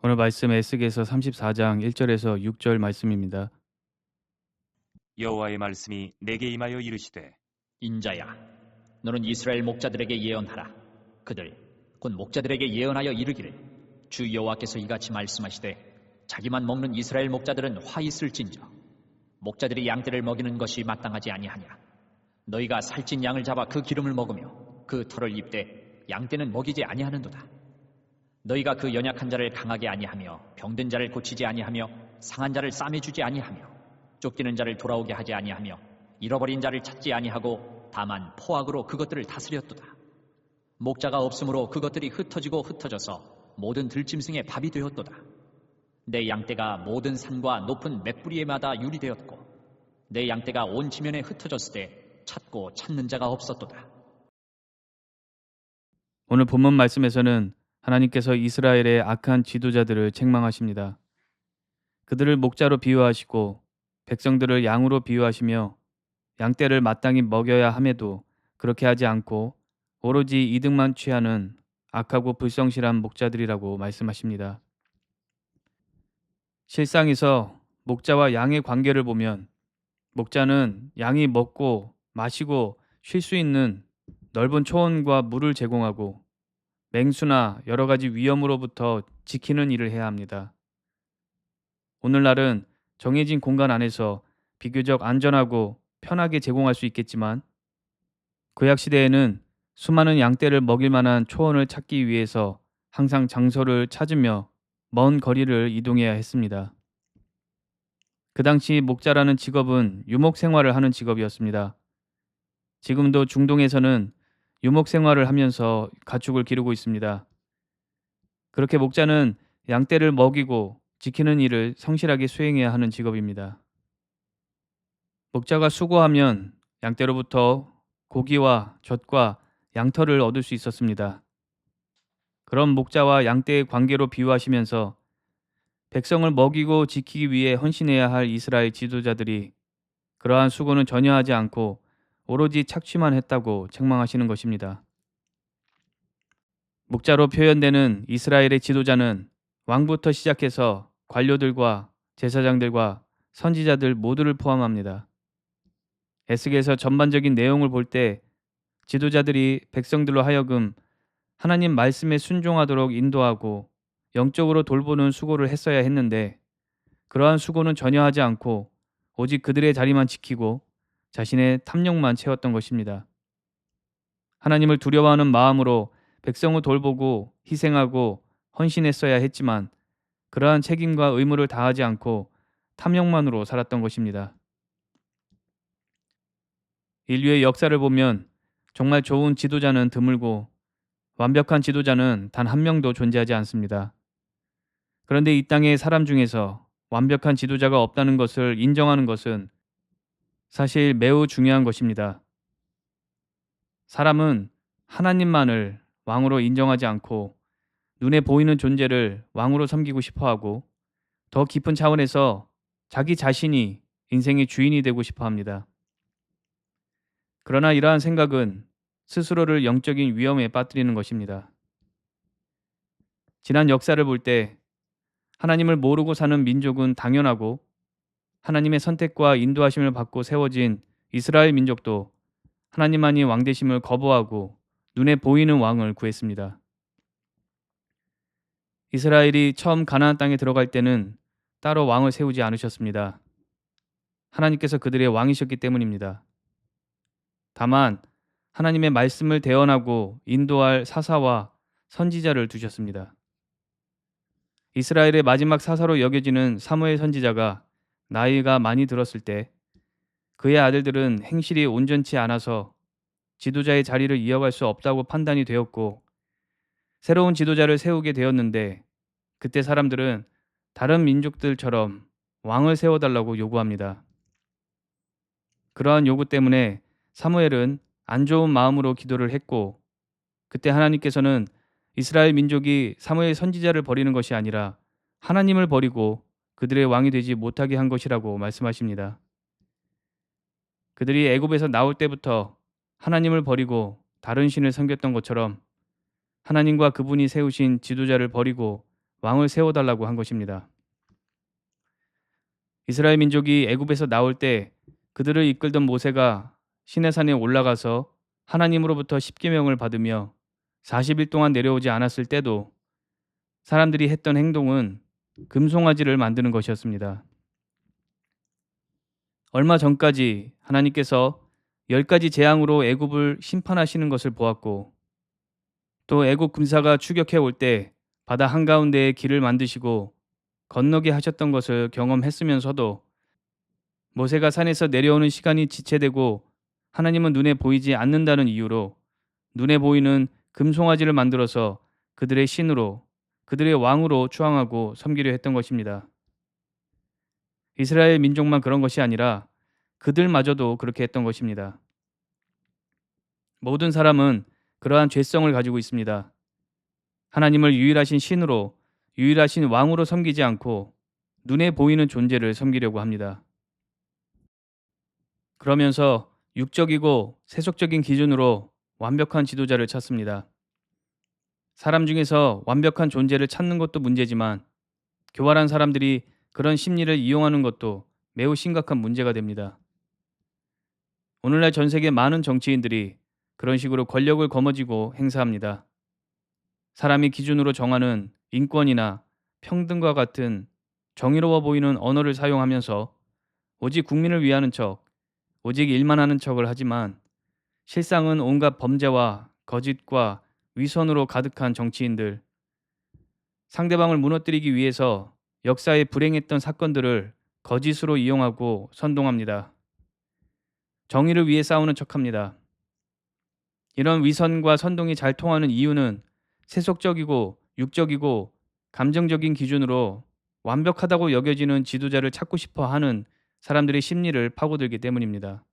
오늘 말씀 에스겔서 34장 1절에서 6절 말씀입니다. 여호와의 말씀이 내게 임하여 이르시되 인자야, 너는 이스라엘 목자들에게 예언하라. 그들 곧 목자들에게 예언하여 이르기를 주 여호와께서 이같이 말씀하시되 자기만 먹는 이스라엘 목자들은 화 있을진저 목자들이 양떼를 먹이는 것이 마땅하지 아니하냐. 너희가 살찐 양을 잡아 그 기름을 먹으며 그 털을 입되 양떼는 먹이지 아니하는도다. 너희가 그 연약한 자를 강하게 아니하며 병든 자를 고치지 아니하며 상한 자를 싸매주지 아니하며 쫓기는 자를 돌아오게 하지 아니하며 잃어버린 자를 찾지 아니하고 다만 포악으로 그것들을 다스렸도다. 목자가 없으므로 그것들이 흩어지고 흩어져서 모든 들짐승의 밥이 되었도다. 내 양떼가 모든 산과 높은 맷뿌리에마다 유리되었고 내 양떼가 온 지면에 흩어졌을 때 찾고 찾는 자가 없었도다. 오늘 본문 말씀에서는 하나님께서 이스라엘의 악한 지도자들을 책망하십니다. 그들을 목자로 비유하시고 백성들을 양으로 비유하시며 양떼를 마땅히 먹여야 함에도 그렇게 하지 않고 오로지 이득만 취하는 악하고 불성실한 목자들이라고 말씀하십니다. 실상에서 목자와 양의 관계를 보면 목자는 양이 먹고 마시고 쉴 수 있는 넓은 초원과 물을 제공하고 맹수나 여러 가지 위험으로부터 지키는 일을 해야 합니다. 오늘날은 정해진 공간 안에서 비교적 안전하고 편하게 제공할 수 있겠지만 구약 시대에는 수많은 양떼를 먹일 만한 초원을 찾기 위해서 항상 장소를 찾으며 먼 거리를 이동해야 했습니다. 그 당시 목자라는 직업은 유목 생활을 하는 직업이었습니다. 지금도 중동에서는 유목 생활을 하면서 가축을 기르고 있습니다. 그렇게 목자는 양떼를 먹이고 지키는 일을 성실하게 수행해야 하는 직업입니다. 목자가 수고하면 양떼로부터 고기와 젖과 양털을 얻을 수 있었습니다. 그런 목자와 양떼의 관계로 비유하시면서 백성을 먹이고 지키기 위해 헌신해야 할 이스라엘 지도자들이 그러한 수고는 전혀 하지 않고 오로지 착취만 했다고 책망하시는 것입니다. 목자로 표현되는 이스라엘의 지도자는 왕부터 시작해서 관료들과 제사장들과 선지자들 모두를 포함합니다. 에스겔서 전반적인 내용을 볼 때 지도자들이 백성들로 하여금 하나님 말씀에 순종하도록 인도하고 영적으로 돌보는 수고를 했어야 했는데 그러한 수고는 전혀 하지 않고 오직 그들의 자리만 지키고 자신의 탐욕만 채웠던 것입니다. 하나님을 두려워하는 마음으로 백성을 돌보고 희생하고 헌신했어야 했지만 그러한 책임과 의무를 다하지 않고 탐욕만으로 살았던 것입니다. 인류의 역사를 보면 정말 좋은 지도자는 드물고 완벽한 지도자는 단 한 명도 존재하지 않습니다. 그런데 이 땅의 사람 중에서 완벽한 지도자가 없다는 것을 인정하는 것은 사실 매우 중요한 것입니다. 사람은 하나님만을 왕으로 인정하지 않고 눈에 보이는 존재를 왕으로 섬기고 싶어 하고 더 깊은 차원에서 자기 자신이 인생의 주인이 되고 싶어 합니다. 그러나 이러한 생각은 스스로를 영적인 위험에 빠뜨리는 것입니다. 지난 역사를 볼 때 하나님을 모르고 사는 민족은 당연하고 하나님의 선택과 인도하심을 받고 세워진 이스라엘 민족도 하나님만이 왕 되심을 거부하고 눈에 보이는 왕을 구했습니다. 이스라엘이 처음 가나안 땅에 들어갈 때는 따로 왕을 세우지 않으셨습니다. 하나님께서 그들의 왕이셨기 때문입니다. 다만 하나님의 말씀을 대언하고 인도할 사사와 선지자를 두셨습니다. 이스라엘의 마지막 사사로 여겨지는 사무엘 선지자가 나이가 많이 들었을 때 그의 아들들은 행실이 온전치 않아서 지도자의 자리를 이어갈 수 없다고 판단이 되었고 새로운 지도자를 세우게 되었는데 그때 사람들은 다른 민족들처럼 왕을 세워달라고 요구합니다. 그러한 요구 때문에 사무엘은 안 좋은 마음으로 기도를 했고 그때 하나님께서는 이스라엘 민족이 사무엘 선지자를 버리는 것이 아니라 하나님을 버리고 그들의 왕이 되지 못하게 한 것이라고 말씀하십니다. 그들이 애굽에서 나올 때부터 하나님을 버리고 다른 신을 섬겼던 것처럼 하나님과 그분이 세우신 지도자를 버리고 왕을 세워달라고 한 것입니다. 이스라엘 민족이 애굽에서 나올 때 그들을 이끌던 모세가 시내산에 올라가서 하나님으로부터 십계명을 받으며 40일 동안 내려오지 않았을 때도 사람들이 했던 행동은 금송아지를 만드는 것이었습니다. 얼마 전까지 하나님께서 10가지 재앙으로 애굽을 심판하시는 것을 보았고, 또 애굽 군사가 추격해 올 때 바다 한가운데에 길을 만드시고 건너게 하셨던 것을 경험했으면서도 모세가 산에서 내려오는 시간이 지체되고 하나님은 눈에 보이지 않는다는 이유로 눈에 보이는 금송아지를 만들어서 그들의 신으로, 그들의 왕으로 추앙하고 섬기려 했던 것입니다. 이스라엘 민족만 그런 것이 아니라 그들마저도 그렇게 했던 것입니다. 모든 사람은 그러한 죄성을 가지고 있습니다. 하나님을 유일하신 신으로, 유일하신 왕으로 섬기지 않고 눈에 보이는 존재를 섬기려고 합니다. 그러면서 육적이고 세속적인 기준으로 완벽한 지도자를 찾습니다. 사람 중에서 완벽한 존재를 찾는 것도 문제지만 교활한 사람들이 그런 심리를 이용하는 것도 매우 심각한 문제가 됩니다. 오늘날 전 세계 많은 정치인들이 그런 식으로 권력을 거머쥐고 행사합니다. 사람이 기준으로 정하는 인권이나 평등과 같은 정의로워 보이는 언어를 사용하면서 오직 국민을 위하는 척, 오직 일만 하는 척을 하지만 실상은 온갖 범죄와 거짓과 위선으로 가득한 정치인들, 상대방을 무너뜨리기 위해서 역사에 불행했던 사건들을 거짓으로 이용하고 선동합니다. 정의를 위해 싸우는 척합니다. 이런 위선과 선동이 잘 통하는 이유는 세속적이고 육적이고 감정적인 기준으로 완벽하다고 여겨지는 지도자를 찾고 싶어 하는 사람들의 심리를 파고들기 때문입니다.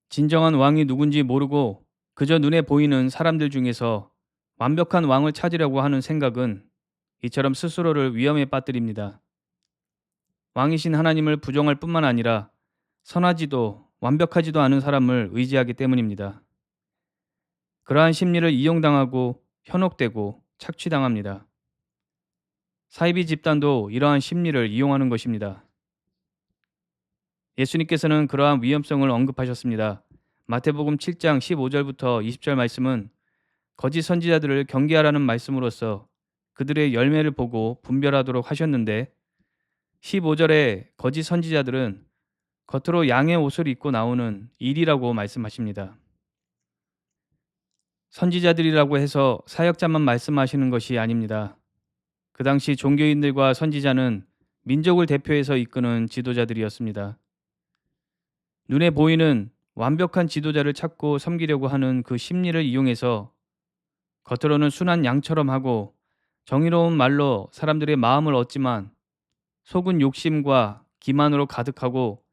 진정한 왕이 누군지 모르고 그저 눈에 보이는 사람들 중에서 완벽한 왕을 찾으려고 하는 생각은 이처럼 스스로를 위험에 빠뜨립니다. 왕이신 하나님을 부정할 뿐만 아니라 선하지도 완벽하지도 않은 사람을 의지하기 때문입니다. 그러한 심리를 이용당하고 현혹되고 착취당합니다. 사이비 집단도 이러한 심리를 이용하는 것입니다. 예수님께서는 그러한 위험성을 언급하셨습니다. 마태복음 7장 15절부터 20절 말씀은 거짓 선지자들을 경계하라는 말씀으로써 그들의 열매를 보고 분별하도록 하셨는데, 15절에 거짓 선지자들은 겉으로 양의 옷을 입고 나오는 일이라고 말씀하십니다. 선지자들이라고 해서 사역자만 말씀하시는 것이 아닙니다. 그 당시 종교인들과 선지자는 민족을 대표해서 이끄는 지도자들이었습니다. 눈에 보이는 완벽한 지도자를 찾고 섬기려고 하는 그 심리를 이용해서 겉으로는 순한 양처럼 하고 정의로운 말로 사람들의 마음을 얻지만 속은 욕심과 기만으로 가득하고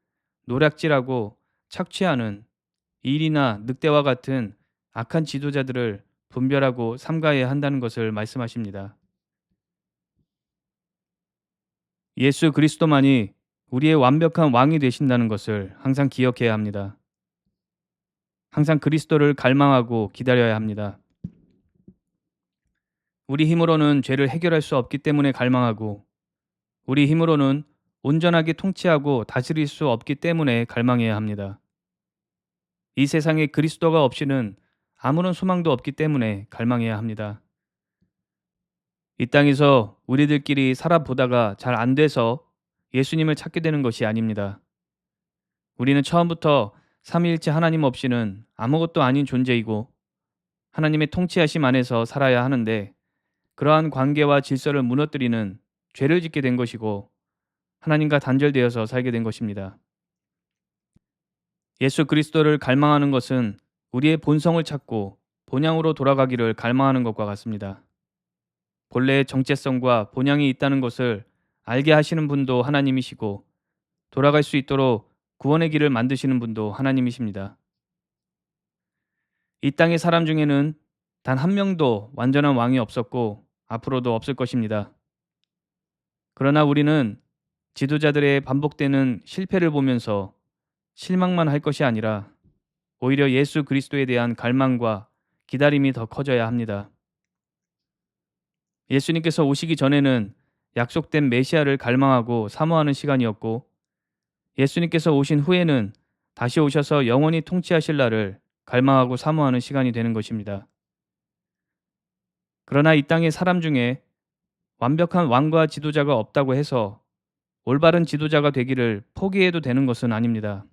노략질하고 착취하는 일이나 늑대와 같은 악한 지도자들을 분별하고 삼가해야 한다는 것을 말씀하십니다. 예수 그리스도만이 우리의 완벽한 왕이 되신다는 것을 항상 기억해야 합니다. 항상 그리스도를 갈망하고 기다려야 합니다. 우리 힘으로는 죄를 해결할 수 없기 때문에 갈망하고, 우리 힘으로는 온전하게 통치하고 다스릴 수 없기 때문에 갈망해야 합니다. 이 세상에 그리스도가 없이는 아무런 소망도 없기 때문에 갈망해야 합니다. 이 땅에서 우리들끼리 살아보다가 잘 안 돼서 예수님을 찾게 되는 것이 아닙니다. 우리는 처음부터 삼위일체 하나님 없이는 아무것도 아닌 존재이고 하나님의 통치하심 안에서 살아야 하는데, 그러한 관계와 질서를 무너뜨리는 죄를 짓게 된 것이고 하나님과 단절되어서 살게 된 것입니다. 예수 그리스도를 갈망하는 것은 우리의 본성을 찾고 본향으로 돌아가기를 갈망하는 것과 같습니다. 본래의 정체성과 본향이 있다는 것을 알게 하시는 분도 하나님이시고 돌아갈 수 있도록 구원의 길을 만드시는 분도 하나님이십니다. 이 땅의 사람 중에는 단 한 명도 완전한 왕이 없었고 앞으로도 없을 것입니다. 그러나 우리는 지도자들의 반복되는 실패를 보면서 실망만 할 것이 아니라 오히려 예수 그리스도에 대한 갈망과 기다림이 더 커져야 합니다. 예수님께서 오시기 전에는 약속된 메시아를 갈망하고 사모하는 시간이었고, 예수님께서 오신 후에는 다시 오셔서 영원히 통치하실 날을 갈망하고 사모하는 시간이 되는 것입니다. 그러나 이 땅의 사람 중에 완벽한 왕과 지도자가 없다고 해서 올바른 지도자가 되기를 포기해도 되는 것은 아닙니다.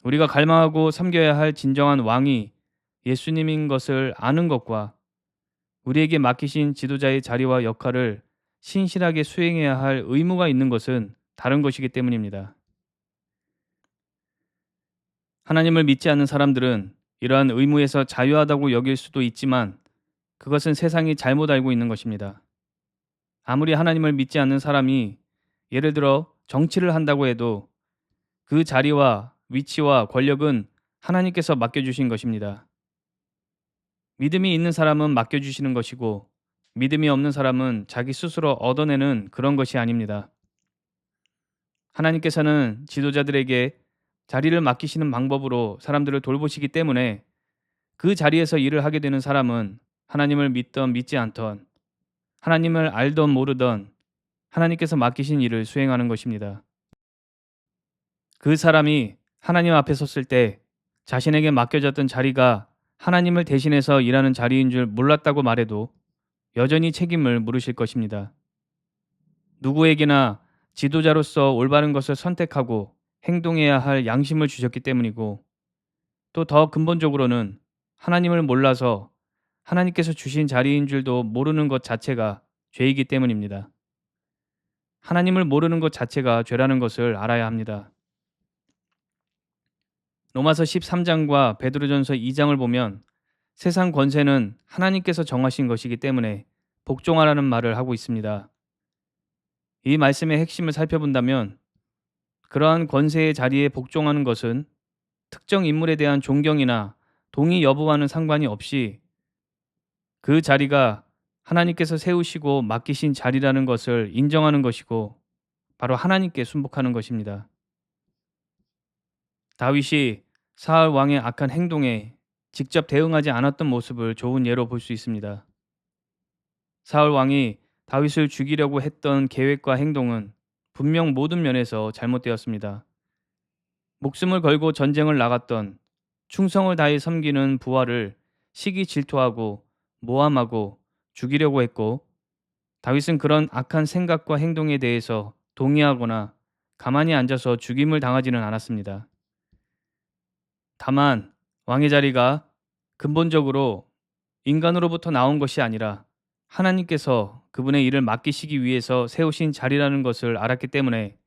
우리가 갈망하고 섬겨야 할 진정한 왕이 예수님인 것을 아는 것과 우리에게 맡기신 지도자의 자리와 역할을 신실하게 수행해야 할 의무가 있는 것은 다른 것이기 때문입니다. 하나님을 믿지 않는 사람들은 이러한 의무에서 자유하다고 여길 수도 있지만 그것은 세상이 잘못 알고 있는 것입니다. 아무리 하나님을 믿지 않는 사람이 예를 들어 정치를 한다고 해도 그 자리와 위치와 권력은 하나님께서 맡겨주신 것입니다. 믿음이 있는 사람은 맡겨주시는 것이고 믿음이 없는 사람은 자기 스스로 얻어내는 그런 것이 아닙니다. 하나님께서는 지도자들에게 자리를 맡기시는 방법으로 사람들을 돌보시기 때문에 그 자리에서 일을 하게 되는 사람은 하나님을 믿던 믿지 않던, 하나님을 알던 모르던 하나님께서 맡기신 일을 수행하는 것입니다. 그 사람이 하나님 앞에 섰을 때 자신에게 맡겨졌던 자리가 하나님을 대신해서 일하는 자리인 줄 몰랐다고 말해도 여전히 책임을 물으실 것입니다. 누구에게나 지도자로서 올바른 것을 선택하고 행동해야 할 양심을 주셨기 때문이고, 또 더 근본적으로는 하나님을 몰라서 하나님께서 주신 자리인 줄도 모르는 것 자체가 죄이기 때문입니다. 하나님을 모르는 것 자체가 죄라는 것을 알아야 합니다. 로마서 13장과 베드로전서 2장을 보면 세상 권세는 하나님께서 정하신 것이기 때문에 복종하라는 말을 하고 있습니다. 이 말씀의 핵심을 살펴본다면 그러한 권세의 자리에 복종하는 것은 특정 인물에 대한 존경이나 동의 여부와는 상관이 없이 그 자리가 하나님께서 세우시고 맡기신 자리라는 것을 인정하는 것이고 바로 하나님께 순복하는 것입니다. 다윗이 사울 왕의 악한 행동에 직접 대응하지 않았던 모습을 좋은 예로 볼 수 있습니다. 사울 왕이 다윗을 죽이려고 했던 계획과 행동은 분명 모든 면에서 잘못되었습니다. 목숨을 걸고 전쟁을 나갔던 충성을 다해 섬기는 부하를 시기 질투하고 모함하고 죽이려고 했고, 다윗은 그런 악한 생각과 행동에 대해서 동의하거나 가만히 앉아서 죽임을 당하지는 않았습니다. 다만 왕의 자리가 근본적으로 인간으로부터 나온 것이 아니라 하나님께서 그분의 일을 맡기시기 위해서 세우신 자리라는 것을 알았기 때문에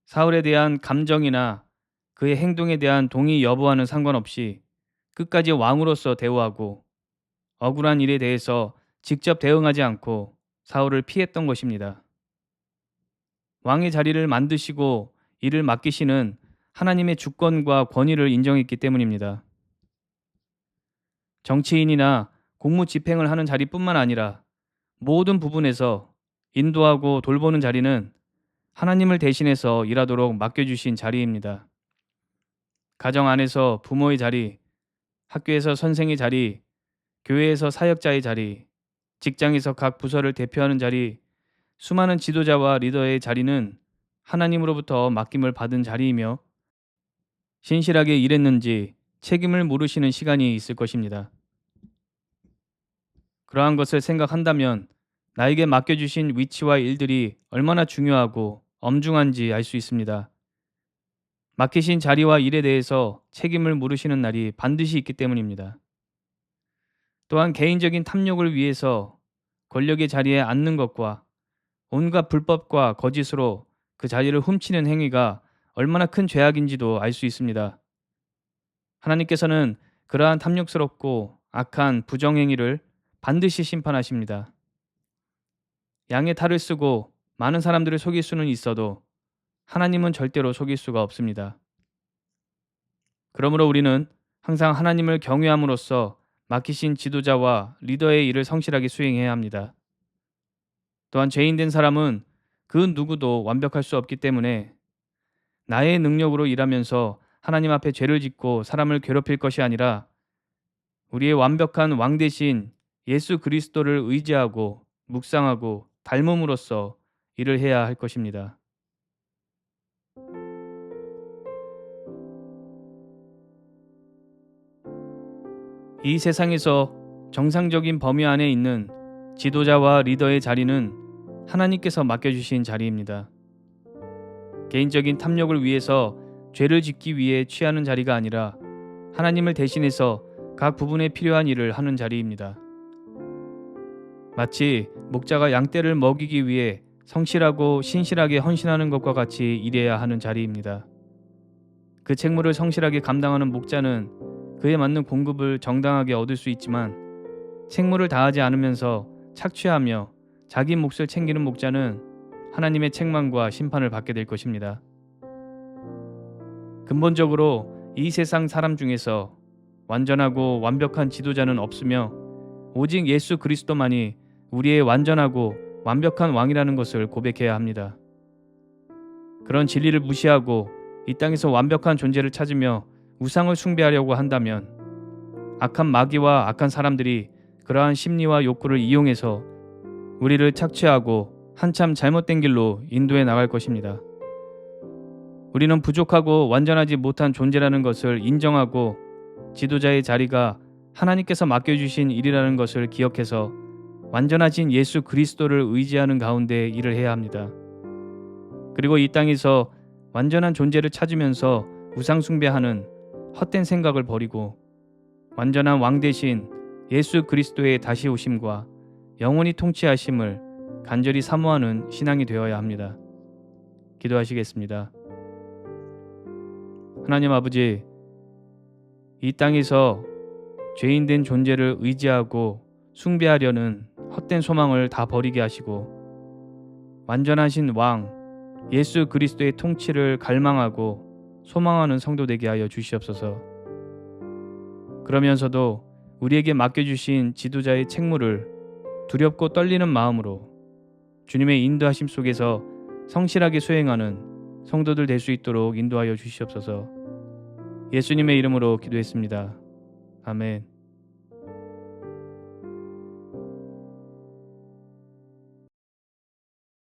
사울에 대한 감정이나 그의 행동에 대한 동의 여부와는 상관없이 끝까지 왕으로서 대우하고 억울한 일에 대해서 직접 대응하지 않고 사울을 피했던 것입니다. 왕의 자리를 만드시고 일을 맡기시는 하나님의 주권과 권위를 인정했기 때문입니다. 정치인이나 공무 집행을 하는 자리뿐만 아니라 모든 부분에서 인도하고 돌보는 자리는 하나님을 대신해서 일하도록 맡겨주신 자리입니다. 가정 안에서 부모의 자리, 학교에서 선생의 자리, 교회에서 사역자의 자리, 직장에서 각 부서를 대표하는 자리, 수많은 지도자와 리더의 자리는 하나님으로부터 맡김을 받은 자리이며 신실하게 일했는지 책임을 물으시는 시간이 있을 것입니다. 그러한 것을 생각한다면 나에게 맡겨주신 위치와 일들이 얼마나 중요하고 엄중한지 알 수 있습니다. 맡기신 자리와 일에 대해서 책임을 물으시는 날이 반드시 있기 때문입니다. 또한 개인적인 탐욕을 위해서 권력의 자리에 앉는 것과 온갖 불법과 거짓으로 그 자리를 훔치는 행위가 얼마나 큰 죄악인지도 알 수 있습니다. 하나님께서는 그러한 탐욕스럽고 악한 부정행위를 반드시 심판하십니다. 양의 탈을 쓰고 많은 사람들을 속일 수는 있어도 하나님은 절대로 속일 수가 없습니다. 그러므로 우리는 항상 하나님을 경외함으로써 맡기신 지도자와 리더의 일을 성실하게 수행해야 합니다. 또한 죄인된 사람은 그 누구도 완벽할 수 없기 때문에 나의 능력으로 일하면서 하나님 앞에 죄를 짓고 사람을 괴롭힐 것이 아니라 우리의 완벽한 왕 대신 예수 그리스도를 의지하고 묵상하고 닮음으로써 일을 해야 할 것입니다. 이 세상에서 정상적인 범위 안에 있는 지도자와 리더의 자리는 하나님께서 맡겨주신 자리입니다. 개인적인 탐욕을 위해서 죄를 짓기 위해 취하는 자리가 아니라 하나님을 대신해서 각 부분에 필요한 일을 하는 자리입니다. 마치 목자가 양떼를 먹이기 위해 성실하고 신실하게 헌신하는 것과 같이 일해야 하는 자리입니다. 그 책무를 성실하게 감당하는 목자는 그에 맞는 공급을 정당하게 얻을 수 있지만 책무를 다하지 않으면서 착취하며 자기 몫을 챙기는 목자는 하나님의 책망과 심판을 받게 될 것입니다. 근본적으로 이 세상 사람 중에서 완전하고 완벽한 지도자는 없으며 오직 예수 그리스도만이 우리의 완전하고 완벽한 왕이라는 것을 고백해야 합니다. 그런 진리를 무시하고 이 땅에서 완벽한 존재를 찾으며 우상을 숭배하려고 한다면 악한 마귀와 악한 사람들이 그러한 심리와 욕구를 이용해서 우리를 착취하고 한참 잘못된 길로 인도해 나갈 것입니다. 우리는 부족하고 완전하지 못한 존재라는 것을 인정하고 지도자의 자리가 하나님께서 맡겨주신 일이라는 것을 기억해서 완전하신 예수 그리스도를 의지하는 가운데 일을 해야 합니다. 그리고 이 땅에서 완전한 존재를 찾으면서 우상 숭배하는 헛된 생각을 버리고 완전한 왕 대신 예수 그리스도의 다시 오심과 영원히 통치하심을 간절히 사모하는 신앙이 되어야 합니다. 기도하시겠습니다. 하나님 아버지, 이 땅에서 죄인된 존재를 의지하고 숭배하려는 헛된 소망을 다 버리게 하시고 완전하신 왕 예수 그리스도의 통치를 갈망하고 소망하는 성도 되게 하여 주시옵소서. 그러면서도 우리에게 맡겨주신 지도자의 책무를 두렵고 떨리는 마음으로 주님의 인도하심 속에서 성실하게 수행하는 성도들 될 수 있도록 인도하여 주시옵소서. 예수님의 이름으로 기도했습니다. 아멘.